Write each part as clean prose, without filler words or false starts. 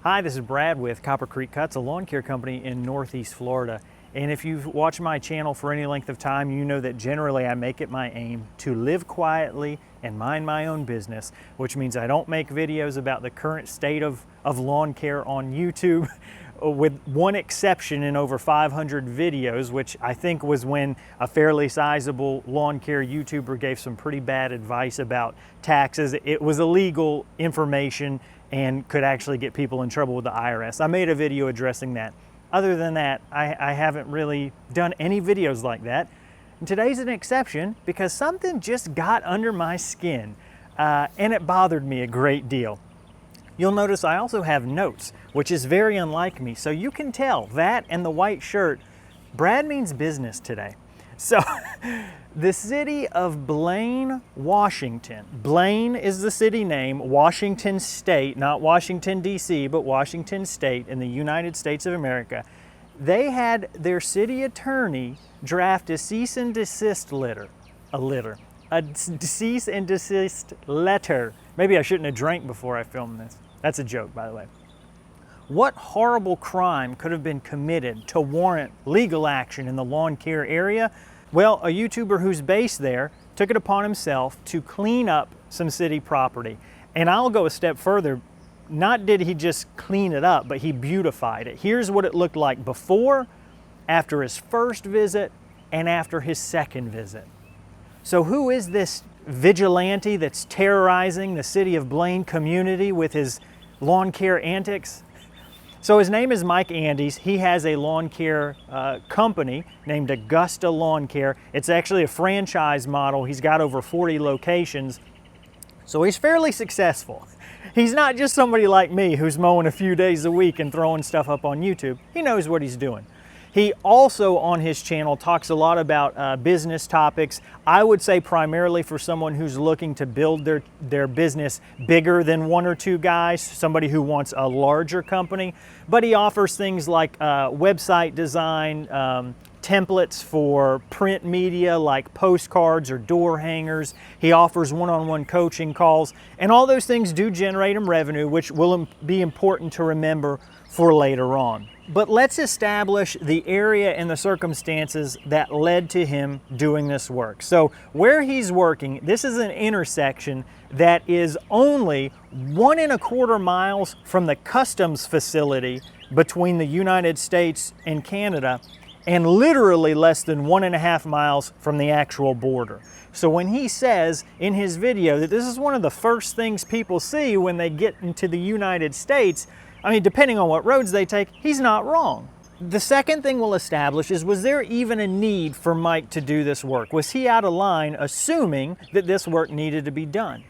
Hi, this is Brad with Copper Creek Cuts, a lawn care company in Northeast Florida. And if you've watched my channel for any length of time, you know that generally I make it my aim to live quietly and mind my own business, which means I don't make videos about the current state of lawn care on YouTube, with one exception in over 500 videos, which I think was when a fairly sizable lawn care YouTuber gave some pretty bad advice about taxes. It was illegal information and could actually get people in trouble with the IRS. I made a video addressing that. Other than that, I haven't really done any videos like that. And today's an exception because something just got under my skin and it bothered me a great deal. You'll notice I also have notes, which is very unlike me. So you can tell that and the white shirt, Brad means business today. So the city of Blaine, Washington. Blaine is the city name, Washington State, not Washington, D.C., but Washington State in the United States of America. They had their city attorney draft a cease and desist letter. A cease and desist letter. Maybe I shouldn't have drank before I filmed this. That's a joke, by the way. What horrible crime could have been committed to warrant legal action in the lawn care area? Well, a YouTuber who's based there took it upon himself to clean up some city property. And I'll go a step further. Not did he just clean it up, but he beautified it. Here's what it looked like before, after his first visit, and after his second visit. So who is this vigilante that's terrorizing the city of Blaine community with his lawn care antics? So his name is Mike Andes. He has a lawn care company named Augusta Lawn Care. It's actually a franchise model. He's got over 40 locations. So he's fairly successful. He's not just somebody like me who's mowing a few days a week and throwing stuff up on YouTube. He knows what he's doing. He also, on his channel, talks a lot about business topics. I would say primarily for someone who's looking to build their business bigger than one or two guys, somebody who wants a larger company. But he offers things like website design, templates for print media like postcards or door hangers. He offers one-on-one coaching calls, and all those things do generate him revenue, which will be important to remember for later on. But let's establish the area and the circumstances that led to him doing this work. So where he's working, this is an intersection that is only 1.25 miles from the customs facility between the United States and Canada, and literally less than 1.5 miles from the actual border. So when he says in his video that this is one of the first things people see when they get into the United States, I mean, depending on what roads they take, he's not wrong. The second thing we'll establish is, was there even a need for Mike to do this work? Was he out of line assuming that this work needed to be done?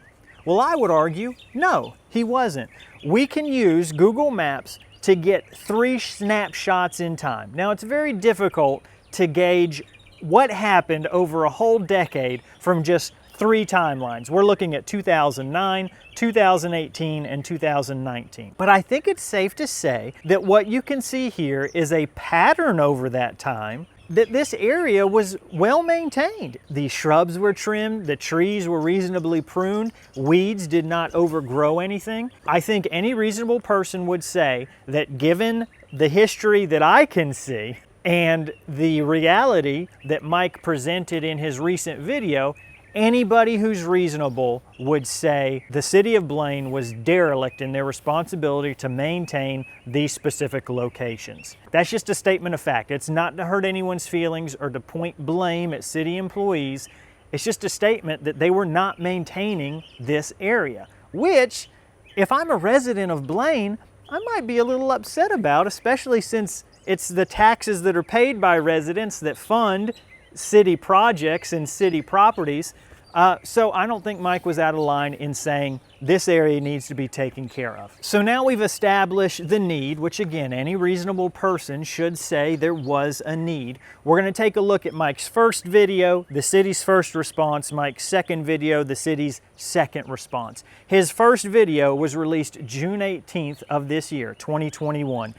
Well, I would argue, no, he wasn't. We can use Google Maps to get 3 snapshots in time. Now, it's very difficult to gauge what happened over a whole decade from just 3 timelines. We're looking at 2009, 2018, and 2019. But I think it's safe to say that what you can see here is a pattern over that time, that this area was well maintained. The shrubs were trimmed, the trees were reasonably pruned, weeds did not overgrow anything. I think any reasonable person would say that given the history that I can see and the reality that Mike presented in his recent video, anybody who's reasonable would say the city of Blaine was derelict in their responsibility to maintain these specific locations. That's just a statement of fact. It's not to hurt anyone's feelings or to point blame at city employees. It's just a statement that they were not maintaining this area, which, if I'm a resident of Blaine, I might be a little upset about, especially since it's the taxes that are paid by residents that fund city projects and city properties. So I don't think Mike was out of line in saying this area needs to be taken care of. So now we've established the need, which again, any reasonable person should say there was a need. We're going to take a look at Mike's first video, the city's first response, Mike's second video, the city's second response. His first video was released June 18th of this year, 2021.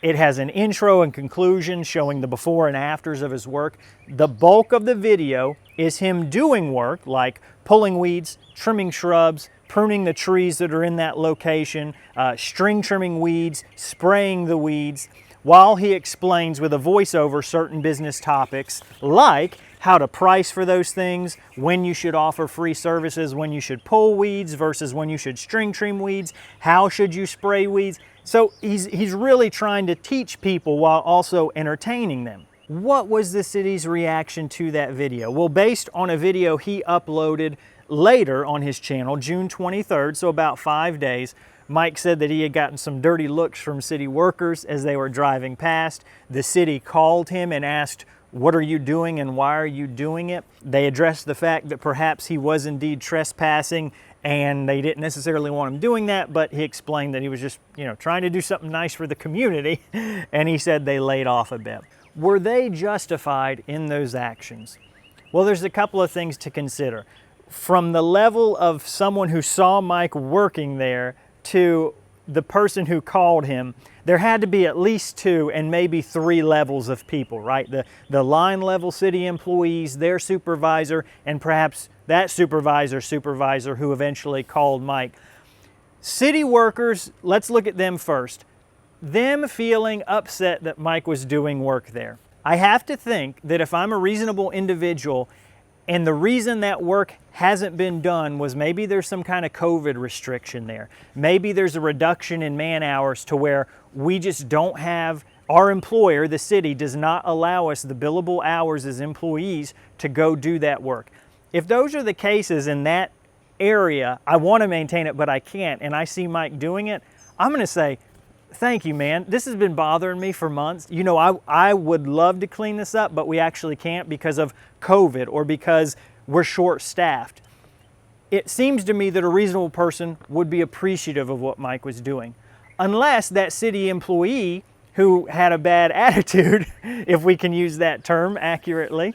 It has an intro and conclusion showing the before and afters of his work. The bulk of the video is him doing work like pulling weeds, trimming shrubs, pruning the trees that are in that location, string trimming weeds, spraying the weeds, while he explains with a voiceover certain business topics like how to price for those things, when you should offer free services, when you should pull weeds versus when you should string trim weeds, how should you spray weeds. So he's really trying to teach people while also entertaining them. What was the city's reaction to that video? Well, based on a video he uploaded later on his channel, June 23rd, so about 5 days, Mike said that he had gotten some dirty looks from city workers as they were driving past. The city called him and asked, "What are you doing and why are you doing it?" They addressed the fact that perhaps he was indeed trespassing and they didn't necessarily want him doing that, but he explained that he was just, trying to do something nice for the community, and he said they laid off a bit. Were they justified in those actions? Well, there's a couple of things to consider. From the level of someone who saw Mike working there to the person who called him, there had to be at least 2 and maybe 3 levels of people, right? The line level city employees, their supervisor, and perhaps that supervisor who eventually called Mike. City workers, let's look at them first. Them feeling upset that Mike was doing work there. I have to think that if I'm a reasonable individual and the reason that work hasn't been done was maybe there's some kind of COVID restriction there. Maybe there's a reduction in man hours to where we just don't have, our employer, the city, does not allow us the billable hours as employees to go do that work. If those are the cases in that area, I want to maintain it, but I can't, and I see Mike doing it, I'm going to say, thank you, man. This has been bothering me for months. I would love to clean this up, but we actually can't because of COVID or because we're short-staffed. It seems to me that a reasonable person would be appreciative of what Mike was doing. Unless that city employee who had a bad attitude, if we can use that term accurately,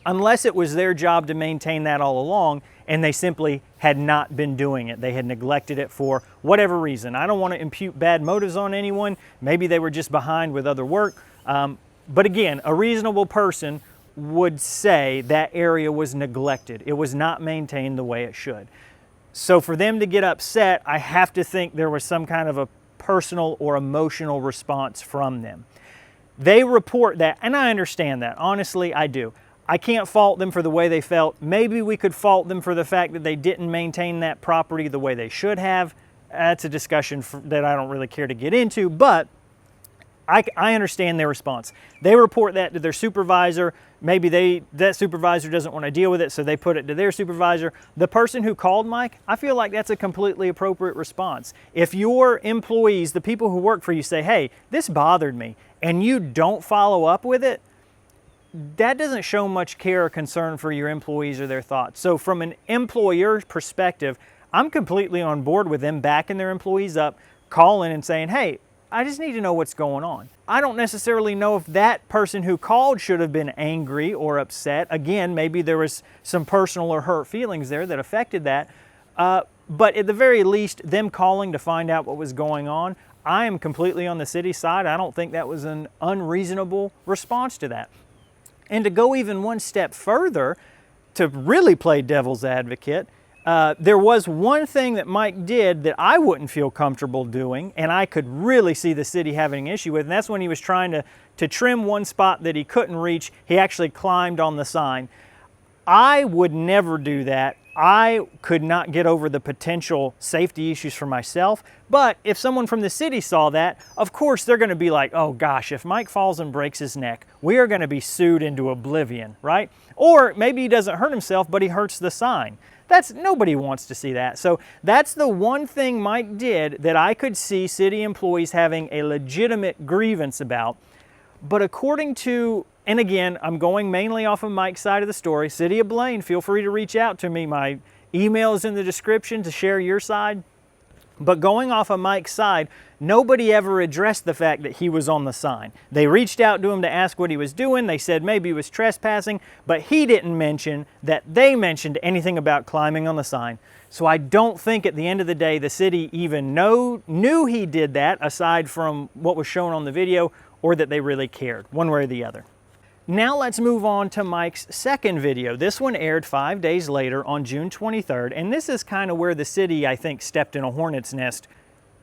unless it was their job to maintain that all along and they simply had not been doing it. They had neglected it for whatever reason. I don't want to impute bad motives on anyone. Maybe they were just behind with other work. But again, a reasonable person would say that area was neglected. It was not maintained the way it should. So for them to get upset, I have to think there was some kind of a personal or emotional response from them. They report that, and I understand that. Honestly, I do. I can't fault them for the way they felt. Maybe we could fault them for the fact that they didn't maintain that property the way they should have. That's a discussion that I don't really care to get into, but I understand their response. They report that to their supervisor. Maybe that supervisor doesn't want to deal with it, so they put it to their supervisor. The person who called Mike, I feel like that's a completely appropriate response. If your employees, the people who work for you, say, hey, this bothered me, and you don't follow up with it, that doesn't show much care or concern for your employees or their thoughts. So from an employer's perspective, I'm completely on board with them backing their employees up, calling and saying, hey, I just need to know what's going on. I don't necessarily know if that person who called should have been angry or upset. Again, maybe there was some personal or hurt feelings there that affected that. But at the very least, them calling to find out what was going on, I am completely on the city side. I don't think that was an unreasonable response to that. And to go even one step further, to really play devil's advocate, there was one thing that Mike did that I wouldn't feel comfortable doing, and I could really see the city having an issue with, and that's when he was trying to trim one spot that he couldn't reach. He actually climbed on the sign. I would never do that. I could not get over the potential safety issues for myself, but if someone from the city saw that, of course they're going to be like, oh gosh, if Mike falls and breaks his neck, we are going to be sued into oblivion, right? Or maybe he doesn't hurt himself, but he hurts the sign. Nobody wants to see that. So that's the one thing Mike did that I could see city employees having a legitimate grievance about. But according to, and again, I'm going mainly off of Mike's side of the story. City of Blaine, feel free to reach out to me. My email is in the description to share your side. But going off of Mike's side, nobody ever addressed the fact that he was on the sign. They reached out to him to ask what he was doing. They said maybe he was trespassing, but he didn't mention that they mentioned anything about climbing on the sign. So I don't think at the end of the day the city even knew he did that, aside from what was shown on the video, or that they really cared, one way or the other. Now let's move on to Mike's second video. This one aired 5 days later on June 23rd, and this is kind of where the city, I think, stepped in a hornet's nest,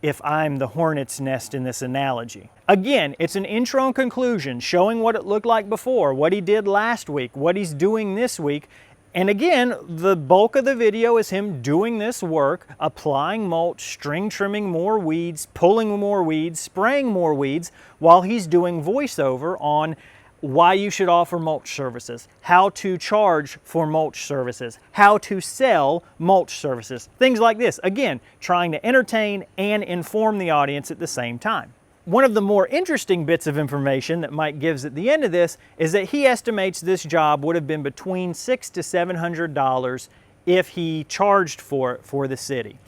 if I'm the hornet's nest in this analogy. Again, it's an intro and conclusion showing what it looked like before, what he did last week, what he's doing this week. And again, the bulk of the video is him doing this work, applying mulch, string trimming more weeds, pulling more weeds, spraying more weeds, while he's doing voiceover on why you should offer mulch services, how to charge for mulch services, how to sell mulch services, things like this. Again, trying to entertain and inform the audience at the same time. One of the more interesting bits of information that Mike gives at the end of this is that he estimates this job would have been between $600 to $700 if he charged for it for the city,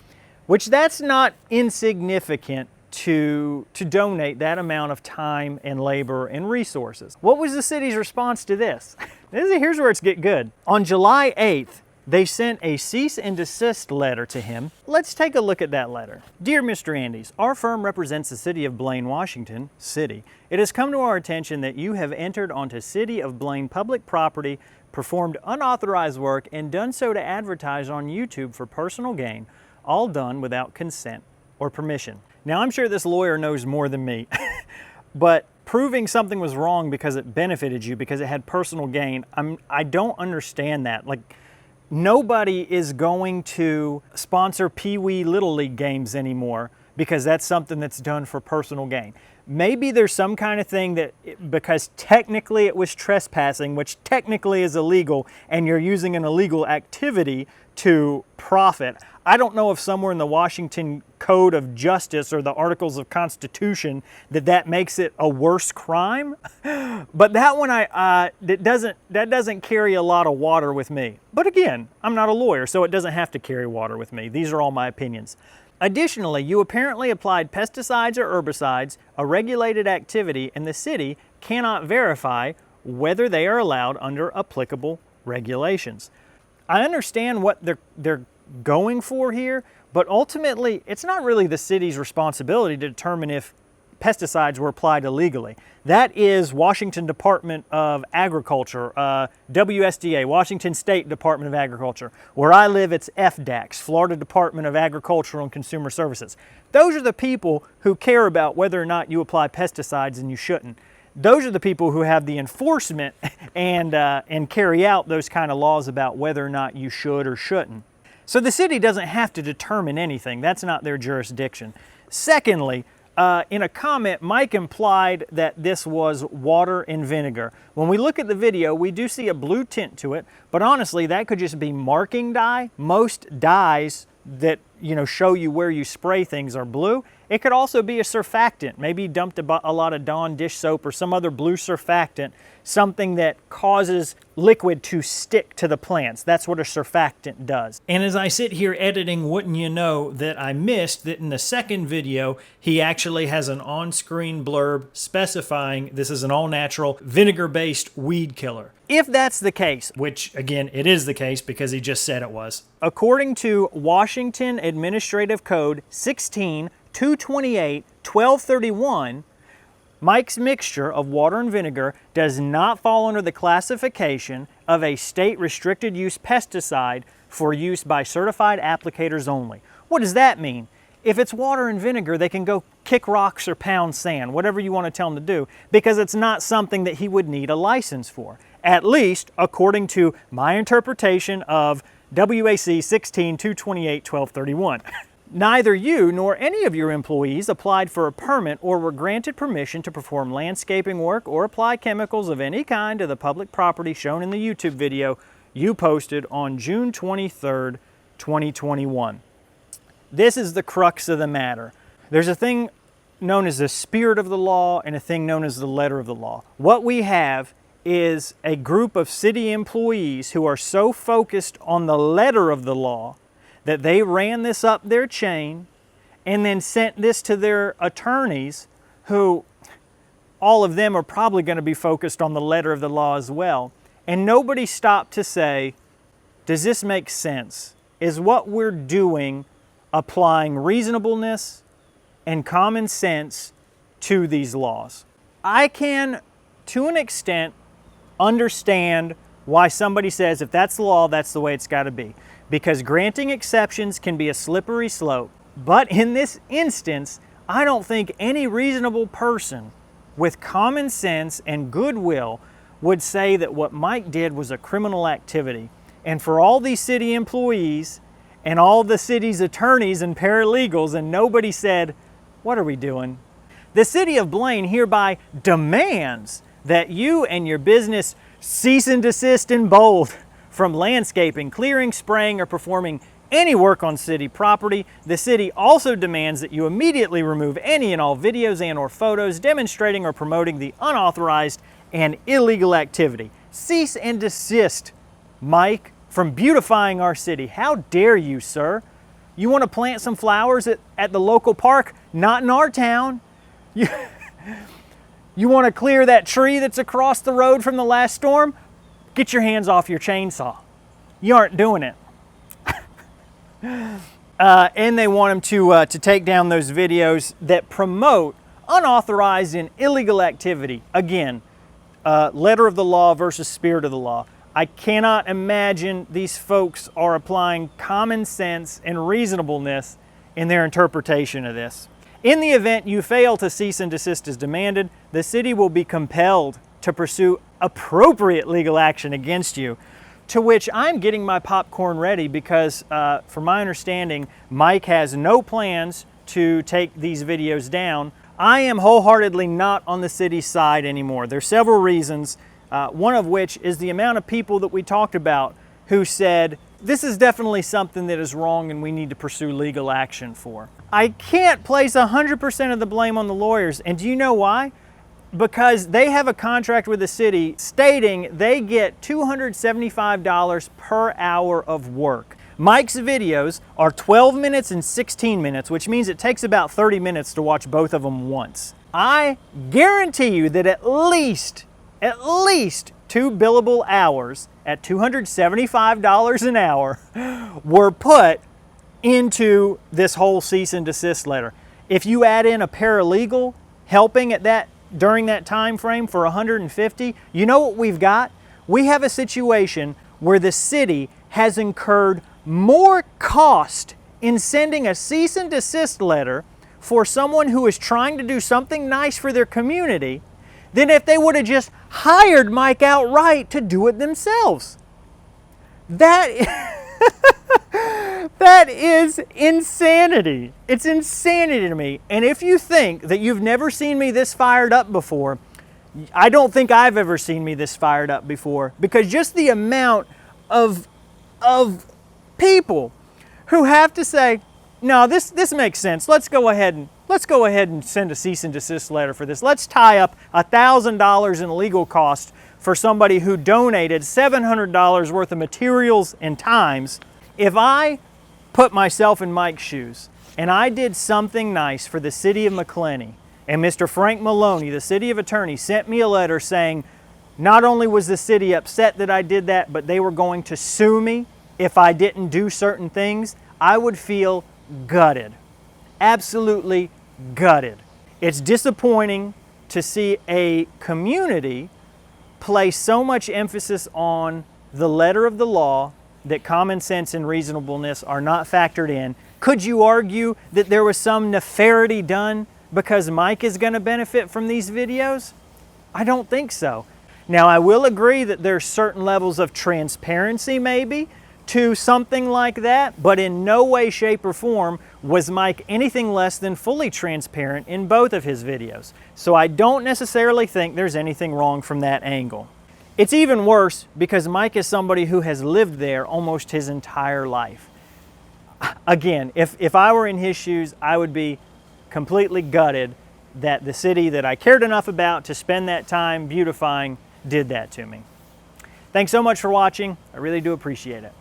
which that's not insignificant to donate that amount of time and labor and resources. What was the city's response to this? Here's where it's get good. On July 8th, they sent a cease and desist letter to him. Let's take a look at that letter. Dear Mr. Andes, our firm represents the city of Blaine, Washington, city. It has come to our attention that you have entered onto city of Blaine public property, performed unauthorized work, and done so to advertise on YouTube for personal gain, all done without consent or permission. Now, I'm sure this lawyer knows more than me, but proving something was wrong because it benefited you, because it had personal gain, I don't understand that. Like, nobody is going to sponsor Pee Wee Little League games anymore because that's something that's done for personal gain. Maybe there's some kind of thing that, because technically it was trespassing, which technically is illegal, and you're using an illegal activity to profit. I don't know if somewhere in the Washington Code of Justice or the Articles of Constitution that makes it a worse crime, but that one that doesn't carry a lot of water with me. But again, I'm not a lawyer, so it doesn't have to carry water with me. These are all my opinions. Additionally, you apparently applied pesticides or herbicides, a regulated activity, and the city cannot verify whether they are allowed under applicable regulations. I understand what they're going for here, but ultimately it's not really the city's responsibility to determine if pesticides were applied illegally. That is Washington Department of Agriculture, WSDA, Washington State Department of Agriculture. Where I live, it's FDACS, Florida Department of Agricultural and Consumer Services. Those are the people who care about whether or not you apply pesticides and you shouldn't. Those are the people who have the enforcement and carry out those kind of laws about whether or not you should or shouldn't. So the city doesn't have to determine anything. That's not their jurisdiction. Secondly, in a comment, Mike implied that this was water and vinegar. When we look at the video, we do see a blue tint to it, but honestly, that could just be marking dye. Most dyes that show you where you spray things are blue. It could also be a surfactant. Maybe you dumped a lot of Dawn dish soap or some other blue surfactant, something that causes liquid to stick to the plants. That's what a surfactant does. And as I sit here editing, wouldn't you know that I missed that in the second video, he actually has an on-screen blurb specifying this is an all-natural vinegar-based weed killer. If that's the case, which again, it is the case because he just said it was, according to Washington Administrative Code 16-228-1231, Mike's mixture of water and vinegar does not fall under the classification of a state restricted use pesticide for use by certified applicators only. What does that mean? If it's water and vinegar, they can go kick rocks or pound sand, whatever you want to tell them to do, because it's not something that he would need a license for, at least according to my interpretation of WAC 16-228-1231. Neither you nor any of your employees applied for a permit or were granted permission to perform landscaping work or apply chemicals of any kind to the public property shown in the YouTube video you posted on June 23rd, 2021. This is the crux of the matter. There's a thing known as the spirit of the law and a thing known as the letter of the law. What we have is a group of city employees who are so focused on the letter of the law that they ran this up their chain and then sent this to their attorneys, who all of them are probably going to be focused on the letter of the law as well. And nobody stopped to say, does this make sense? Is what we're doing applying reasonableness and common sense to these laws? I can, to an extent, understand why somebody says if that's the law, that's the way it's got to be. Because granting exceptions can be a slippery slope. But in this instance, I don't think any reasonable person with common sense and goodwill would say that what Mike did was a criminal activity. And for all these city employees and all the city's attorneys and paralegals, and nobody said, what are we doing? The city of Blaine hereby demands that you and your business cease and desist in bold from landscaping, clearing, spraying, or performing any work on city property. The city also demands that you immediately remove any and all videos and or photos demonstrating or promoting the unauthorized and illegal activity. Cease and desist, Mike, from beautifying our city. How dare you, sir? You want to plant some flowers at the local park? Not in our town. You want to clear that tree that's across the road from the last storm? Get your hands off your chainsaw. You aren't doing it. And they want them to take down those videos that promote unauthorized and illegal activity. Again, letter of the law versus spirit of the law. I cannot imagine these folks are applying common sense and reasonableness in their interpretation of this. In the event you fail to cease and desist as demanded, the city will be compelled to pursue appropriate legal action against you, to which I'm getting my popcorn ready because, from my understanding, Mike has no plans to take these videos down. I am wholeheartedly not on the city's side anymore. There's several reasons, one of which is the amount of people that we talked about who said, this is definitely something that is wrong and we need to pursue legal action for. I can't place 100% of the blame on the lawyers, and do you know why? Because they have a contract with the city stating they get $275 per hour of work. Mike's videos are 12 minutes and 16 minutes, which means it takes about 30 minutes to watch both of them once. I guarantee you that at least 2 billable hours at $275 an hour were put into this whole cease and desist letter. If you add in a paralegal helping at that during that time frame for $150, you know what we've got? We have a situation where the city has incurred more cost in sending a cease and desist letter for someone who is trying to do something nice for their community than if they would have just hired Mike outright to do it themselves. That is insanity. It's insanity to me. And if you think that you've never seen me this fired up before, I don't think I've ever seen me this fired up before, because just the amount of people who have to say, no, this makes sense. Let's go ahead and send a cease and desist letter for this. Let's tie up $1,000 in legal costs for somebody who donated $700 worth of materials and times. If I put myself in Mike's shoes and I did something nice for the city of McClenny, and Mr. Frank Maloney, the city of attorney, sent me a letter saying not only was the city upset that I did that, but they were going to sue me if I didn't do certain things, I would feel gutted. Absolutely gutted. It's disappointing to see a community place so much emphasis on the letter of the law that common sense and reasonableness are not factored in. Could you argue that there was some nefariety done because Mike is going to benefit from these videos? I don't think so. Now, I will agree that there's certain levels of transparency maybe to something like that, but in no way, shape, or form was Mike anything less than fully transparent in both of his videos. So I don't necessarily think there's anything wrong from that angle. It's even worse because Mike is somebody who has lived there almost his entire life. Again, if I were in his shoes, I would be completely gutted that the city that I cared enough about to spend that time beautifying did that to me. Thanks so much for watching. I really do appreciate it.